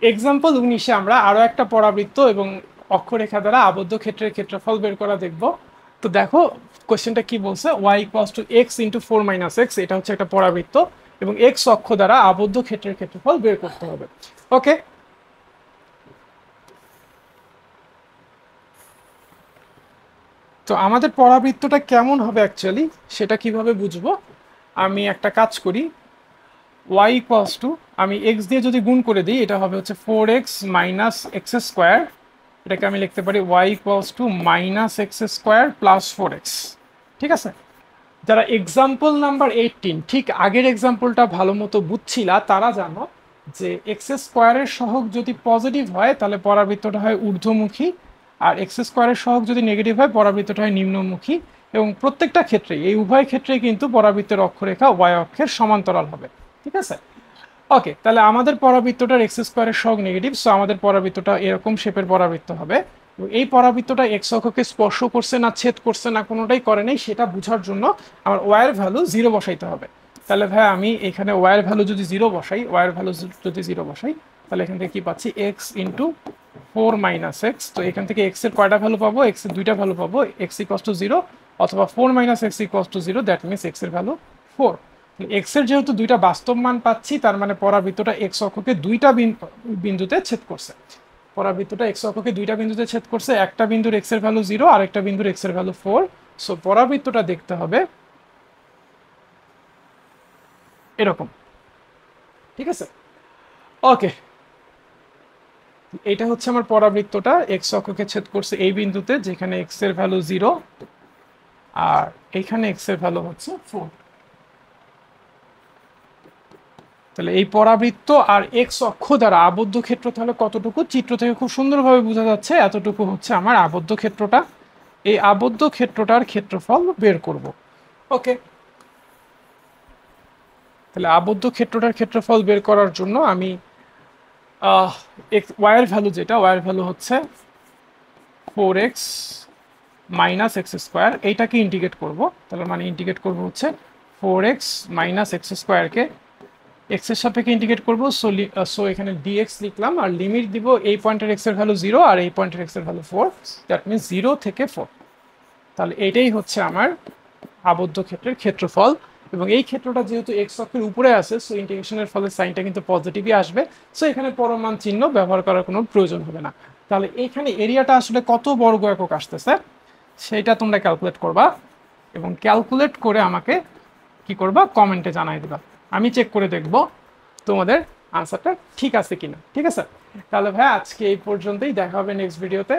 Example 19-এ আমরা আরো একটা পরাবৃত্ত এবং অক্ষরেখা দ্বারা আবদ্ধ ক্ষেত্রের ক্ষেত্রফল বের করা দেখব। তো দেখো কোশ্চেনটা কি বলছে, y equals to x into 4 minus x, এটা হচ্ছে একটা পরাবৃত্ত এবং x অক্ষ দ্বারা আবদ্ধ ক্ষেত্রের ক্ষেত্রফল বের করতে হবে। ওকে, তো আমাদের পরাবৃত্তটা কেমন হবে অ্যাকচুয়ালি সেটা কিভাবে বুঝবো, আমি একটা কাজ করি, y ইকুয়ালস টু, আমি x দিয়ে যদি গুণ করে দিই এটা হবে হচ্ছে 4x মাইনাস এক্স স্কোয়ার, এটাকে আমি লিখতে পারি y equals to minus x square plus 4x। ঠিক আছে, যারা এক্সাম্পল নাম্বার 18 ঠিক আগের এক্সাম্পলটা ভালো মতো বুঝছিলা তারা জানো যে এক্স স্কোয়ারের সহগ যদি পজিটিভ হয় তাহলে পরাবৃত্তটা হয় ঊর্ধ্বমুখী, আর এক্স স্কোয়ারের সহগ যদি নেগেটিভ হয় পরাবৃত্তটা হয় নিম্নমুখী, এবং প্রত্যেকটা ক্ষেত্রে এই উভয় ক্ষেত্রে কিন্তু পরাবৃত্তের অক্ষরেখা y অক্ষের সমান্তরাল হবে। ঠিক আছে, ওকে, তাহলে আমাদের পরাবৃত্তটার এক্স স্কোয়ারের সহগ নেগেটিভ, সো আমাদের পরাবৃত্তটা এরকম শেপের পরাবৃত্ত হবে। এই পরাবৃত্তটা এক্স অক্ষকে স্পর্শ করছে না ছেদ করছে না কোনোটাই করে নেই, সেটা বোঝার জন্য আমার ওয়াইয়ের ভ্যালু 0 বসাইতে হবে। তাহলে ভাই আমি এখানে ওয়াইয়ের ভ্যালু যদি 0 বসাই, ওয়াইয়ের ভ্যালু যদি 0 বসাই, তাহলে এখান থেকে কি পাচ্ছি, এক্স ইন্টু 4 মাইনাস এক্স। তো এখান থেকে এক্স এর কয়টা ভ্যালু পাবো, এক্স এর দুইটা ভ্যালু পাবো, এক্স ইকুয়ালস টু 0 অথবা 4 minus x equals to 0, that means x এর ভ্যালু 4। এক্স এর যেহেতু দুইটা বাস্তব মান পাচ্ছি তার মানে পরাবৃত্তটা এক্স অক্ষকে দুইটা বিন্দুতে ছেদ করছে। পরাবৃত্তটা এক্স অক্ষকে দুইটা বিন্দুতে ছেদ করছে, একটা বিন্দুর এক্স এর ভ্যালু 0 আর একটা বিন্দুর এক্স এর ভ্যালু 4। সো পরাবৃত্তটা দেখতে হবে এরকম। ঠিক আছে, ওকে, এটা হচ্ছে আমার পরাবৃত্তটা এক্স অক্ষকে ছেদ করছে এই বিন্দুতে যেখানে এক্স এর ভ্যালু 0 আর এইখানে এক্স এর ভ্যালু হচ্ছে 4। তাহলে এই পরাবৃত্ত আর এক্স অক্ষ দ্বারা আবদ্ধ ক্ষেত্র তাহলে কতটুকু, চিত্র থেকে খুব সুন্দরভাবে বোঝা যাচ্ছে এতটুকু হচ্ছে আমার আবদ্ধ ক্ষেত্রটা। এই আবদ্ধ ক্ষেত্রটার ক্ষেত্রফল বের করব। ওকে, তাহলে আবদ্ধ ক্ষেত্রটার ক্ষেত্রফল বের করার জন্য আমি ওয়াইয়ের ভ্যালু যেটা, ওয়াইয়ের ভ্যালু হচ্ছে 4x মাইনাস এক্স স্কোয়ার, এইটাকে ইন্টিগ্রেট করব। তাহলে মানে ইন্টিগ্রেট করব হচ্ছে 4x মাইনাস এক্স স্কোয়ারকে এক্স এর সাপেক্ষে ইন্টিগ্রেট করবো, সো এখানে ডিএক্স লিখলাম আর লিমিট দিব এই পয়েন্টের এক্স এর ভ্যালু 0 আর এই পয়েন্টের এক্স এর ভ্যালু 4, দ্যাট মিনস 0 থেকে 4। তাহলে এটাই হচ্ছে আমার আবদ্ধ ক্ষেত্রের ক্ষেত্রফল, এবং এই ক্ষেত্রটা যেহেতু এক্স অক্ষের উপরে আছে সো ইন্টিগ্রেশনের ফলে সাইনটা কিন্তু পজিটিভই আসবে, সো এখানে পরমান চিহ্ন ব্যবহার করার কোনো প্রয়োজন হবে না। তাহলে এখানে এরিয়াটা আসলে কত বর্গ একক আসতেছে সেটা তোমরা ক্যালকুলেট করবা এবং ক্যালকুলেট করে আমাকে কি করবা, কমেন্টে জানাই দিবা, আমি চেক করে দেখব তোমাদের আনসারটা ঠিক আছে কিনা। ঠিক আছে, তাহলে ভাই আজকে এই পর্যন্তই, দেখা হবে নেক্সট ভিডিওতে।